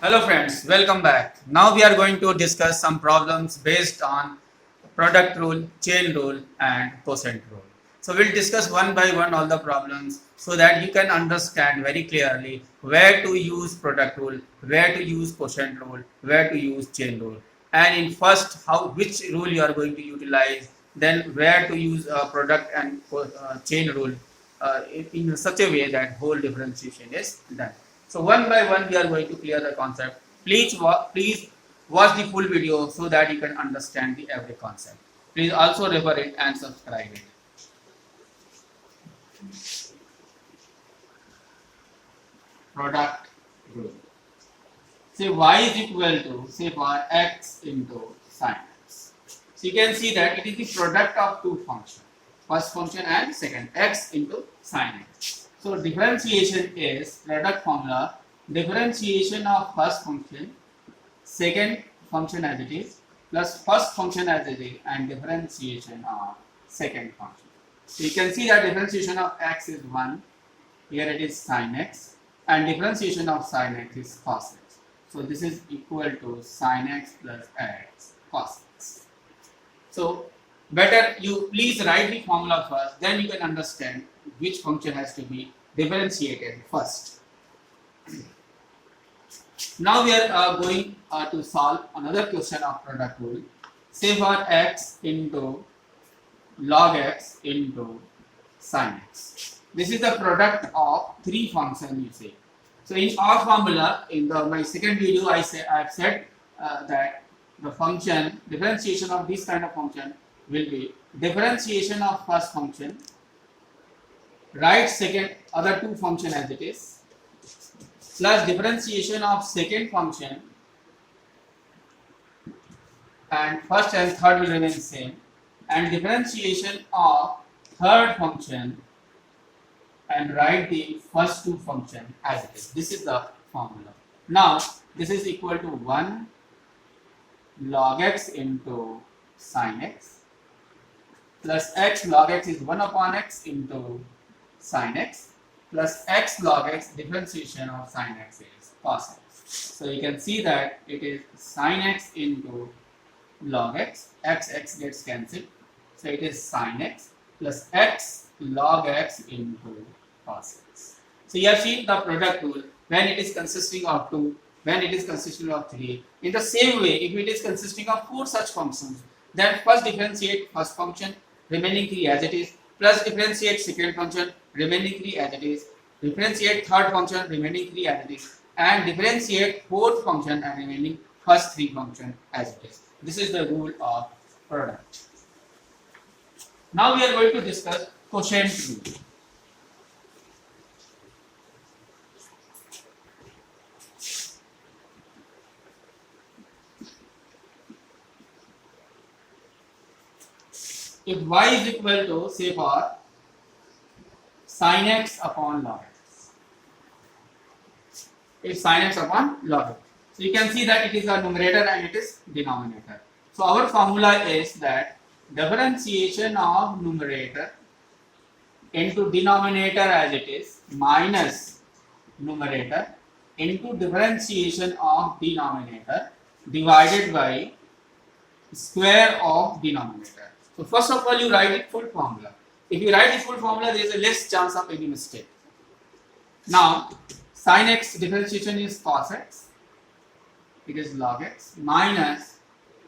Hello friends, welcome back. Now we are going to discuss some problems based on product rule, chain rule and quotient rule. So we'll discuss one by one all the problems so that you can understand very clearly where to use product rule, where to use quotient rule, where to use chain rule. And in first how which rule you are going to utilize, then where to use product and chain rule in such a way that whole differentiation is done. So one by one we are going to clear the concept. Please watch the full video so that you can understand the every concept. Please also refer it and subscribe it. Product rule. Say y is equal to, say for x into sin x. So you can see that it is the product of two functions, first function and second, x into sin x. So differentiation is product formula, differentiation of first function, second function as it is, plus first function as it is, and differentiation of second function. So you can see that differentiation of x is 1, here it is sin x, and differentiation of sin x is cos x. So this is equal to sin x plus x cos x. So better you please write the formula first, then you can understand which function has to be differentiated first. Now we are going to solve another question of product rule. Say for x into log x into sin x. This is the product of three functions, you say. So in our formula, in my second video, I have said that the function differentiation of this kind of function will be differentiation of first function, write second other two function as it is, plus differentiation of second function, and first and third will remain same, and differentiation of third function, and write the first two function as it is. This is the formula. Now this is equal to 1 log x into sin x plus x log x is 1 upon x into sin x plus x log x, differentiation of sin x is cos x. So you can see that it is sin x into log x, x gets cancelled. So it is sin x plus x log x into cos x. So you have seen the product rule when it is consisting of 2, when it is consisting of 3. In the same way, if it is consisting of 4 such functions, then first differentiate first function, remaining 3 as it is, plus differentiate second function, remaining 3 as it is, differentiate third function, remaining 3 as it is, and differentiate fourth function and remaining first 3 function as it is. This is the rule of product. Now we are going to discuss quotient rule. If y is equal to, say for sin x upon log x, if sin x upon log x, so you can see that it is a numerator and it is denominator. So our formula is that differentiation of numerator into denominator as it is minus numerator into differentiation of denominator divided by square of denominator. So first of all you write the full formula. If you write the full formula, there is a less chance of any mistake. Now sin x differentiation is cos x, it is log x, minus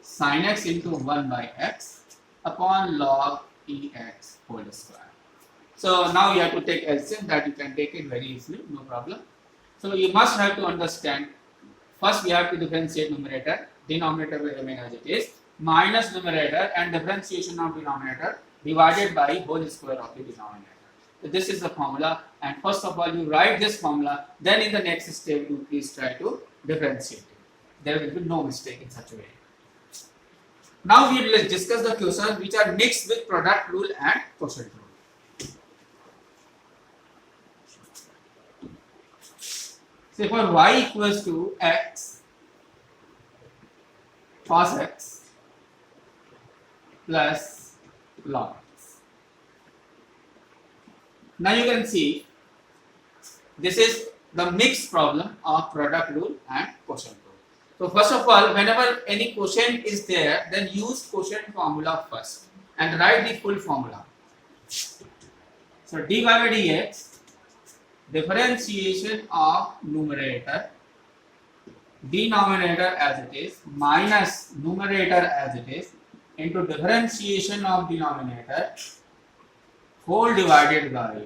sin x into 1 by x upon log ex whole square. So now you have to take LCM, that you can take it very easily, no problem. So you must have to understand, first we have to differentiate numerator, denominator will remain as it is, minus numerator and differentiation of denominator divided by whole square of the denominator. So this is the formula, and first of all you write this formula, then in the next step you please try to differentiate it. There will be no mistake in such a way. Now we will discuss the questions which are mixed with product rule and quotient rule. Say for y equals to x cos x plus log x. Now you can see this is the mixed problem of product rule and quotient rule. So first of all, whenever any quotient is there, then use quotient formula first and write the full formula. So dy by dx, differentiation of numerator, denominator as it is minus numerator as it is into differentiation of denominator whole divided by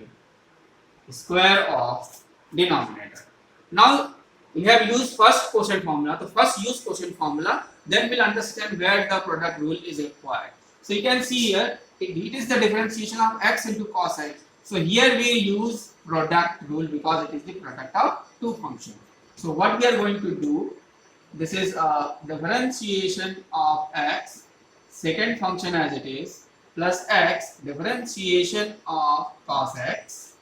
square of denominator. Now we have used first quotient formula. So first use quotient formula, then we'll understand where the product rule is required. So you can see here it is the differentiation of x into cos x. So here we use product rule because it is the product of two functions. So what we are going to do, this is a differentiation of x, second function as it is, plus x, differentiation of cos x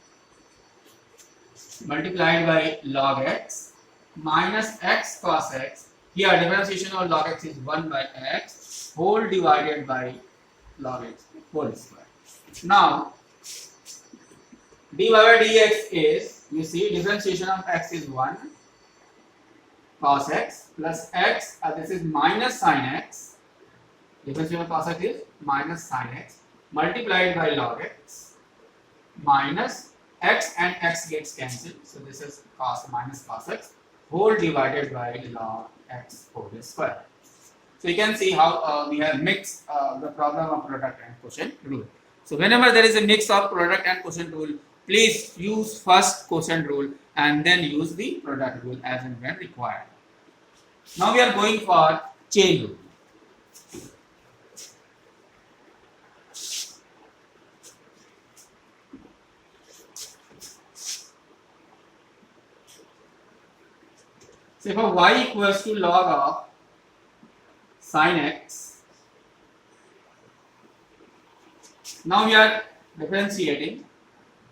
multiplied by log x minus x cos x. Here differentiation of log x is 1 by x whole divided by log x whole square. Now dy by dx is, you see, differentiation of x is 1 cos x plus x, this is minus sin x, differentiation of cos x is minus sin x multiplied by log x minus x and x gets cancelled, so this is cos minus cos x whole divided by log x whole square. So you can see how we have mixed the problem of product and quotient rule. So whenever there is a mix of product and quotient rule, please use first quotient rule and then use the product rule as and when required. Now we are going for chain rule. So if y equals to log of sin x, now we are differentiating.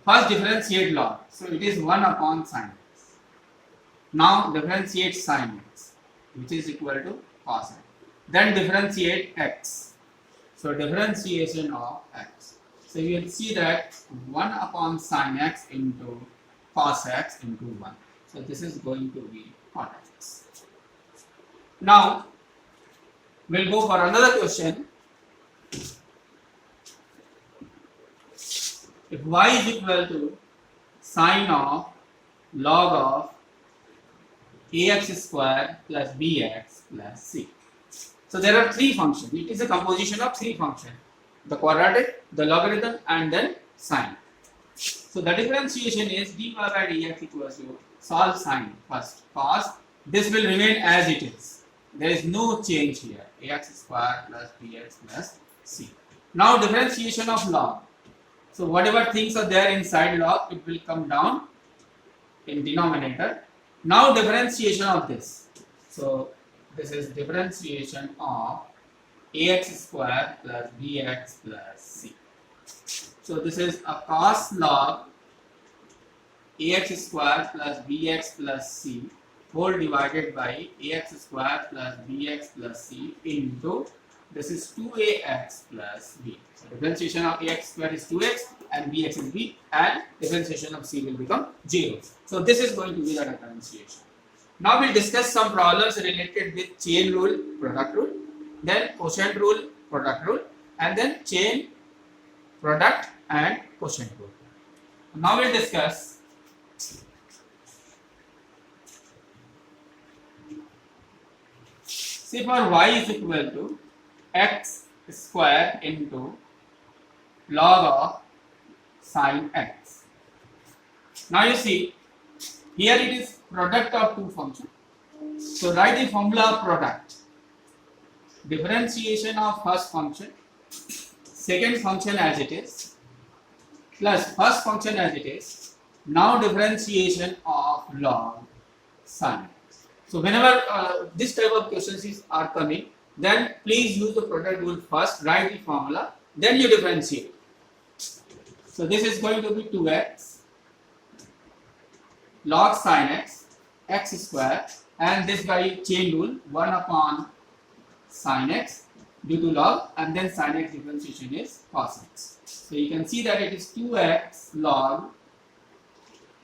First differentiate log, so it is 1 upon sin x. Now differentiate sin x, which is equal to cos x. Then differentiate x. So differentiation of x. So you will see that 1 upon sin x into cos x into 1. So this is going to be cot x. Now we'll go for another question. If y is equal to sine of log of ax square plus bx plus c. So there are three functions. It is a composition of three functions: the quadratic, the logarithm, and then sine. So the differentiation is dy by dx equals to solve sine first, cos this will remain as it is. There is no change here. Ax square plus bx plus c. Now differentiation of log. So whatever things are there inside log, it will come down in denominator. Now differentiation of this. So this is differentiation of ax square plus bx plus c. So this is a cos log ax square plus bx plus c whole divided by ax square plus bx plus c into, this is 2ax plus b. So differentiation of ax square is 2x and bx is b, and differentiation of c will become 0. So this is going to be the differentiation. Now we'll discuss some problems related with chain rule, product rule, then quotient rule, product rule, and then chain, product and quotient rule. Now we'll discuss see for y is equal to x square into log of sin x. Now you see here it is product of two functions. So write the formula of product. Differentiation of first function, second function as it is, plus first function as it is. Now differentiation of log sin x. So whenever this type of questions are coming, then please use the product rule first, write the formula, then you differentiate. So this is going to be 2x log sin x, x square, and this by chain rule 1 upon sin x due to log, and then sin x differentiation is cos x. So you can see that it is 2x log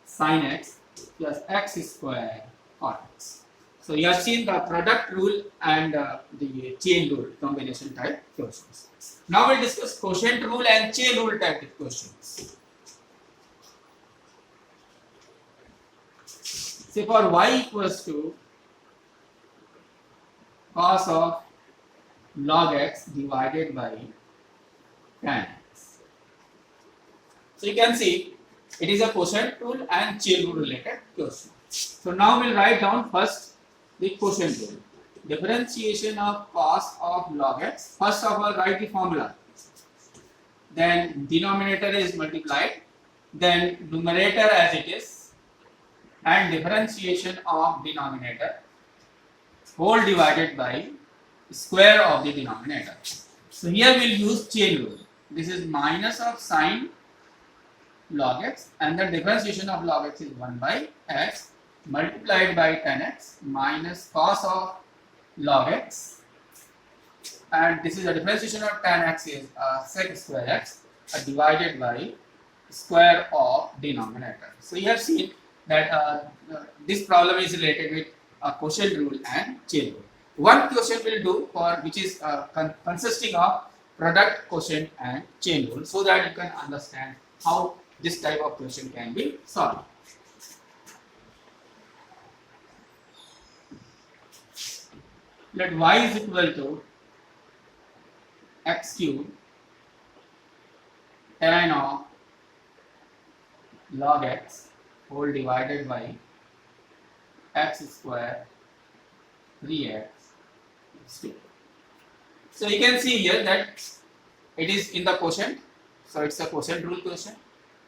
sin x plus x square cot x. So you have seen the product rule and the chain rule combination type questions. Now we'll discuss quotient rule and chain rule type questions. Say for y equals to cos of log x divided by tan x. So you can see it is a quotient rule and chain rule related question. So now we'll write down first the quotient rule. Differentiation of cos of log x. First of all, write the formula. Then denominator is multiplied. Then numerator as it is. And differentiation of denominator whole divided by square of the denominator. So here we'll use chain rule. This is minus of sine log x and the differentiation of log x is 1 by x multiplied by tan x minus cos of log x, and this is the differentiation of tan x is sec square x divided by square of denominator. So you have seen that this problem is related with quotient rule and chain rule. One question will do for which is consisting of product, quotient and chain rule, so that you can understand how this type of question can be solved. Let y is equal to x cube tan of log x whole divided by x square 3x. So you can see here that it is in the quotient, so it's a quotient rule question.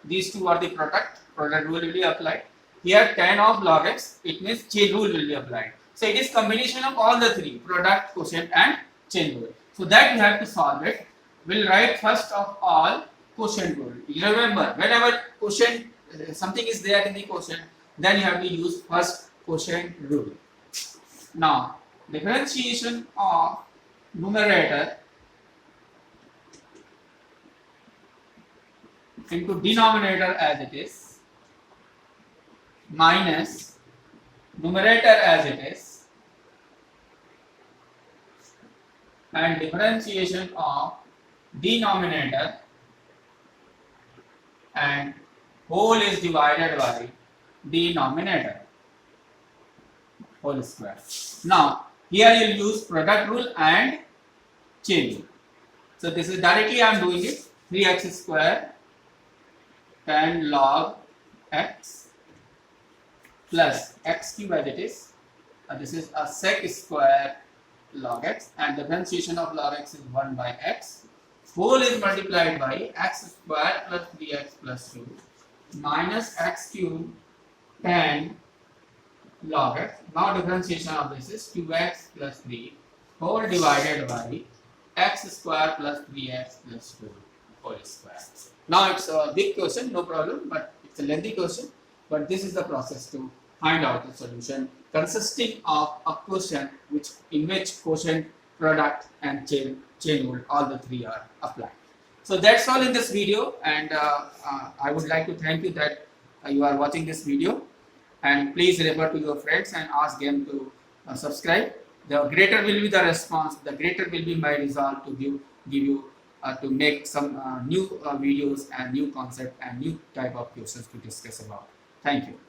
These two are the product rule will be applied. Here tan of log x, it means chain rule will be applied. So it is combination of all the three, product, quotient and chain rule. So that you have to solve it. We'll write first of all quotient rule. You remember, whenever quotient something is there in the quotient, then you have to use first quotient rule. Now differentiation of numerator into denominator as it is minus numerator as it is and differentiation of denominator and whole is divided by denominator whole square. Now here you will use product rule and chain rule. So this is directly I am doing it. 3x square tan log x plus x cube as it is. This is a sec square log x and differentiation of log x is 1 by x. Whole is multiplied by x square plus 3x plus 2 minus x cube tan log x. Now differentiation of this is 2x plus 3 whole divided by x square plus 3x plus 2 whole square. Now it's a big question, no problem, but it's a lengthy question. But this is the process to find out the solution consisting of a question in which quotient, product and chain rule, all the three are applied. So that's all in this video, and I would like to thank you that you are watching this video, and please refer to your friends and ask them to subscribe. The greater will be the response, the greater will be my resolve to give you to make some new videos and new concept and new type of questions to discuss about. Thank you.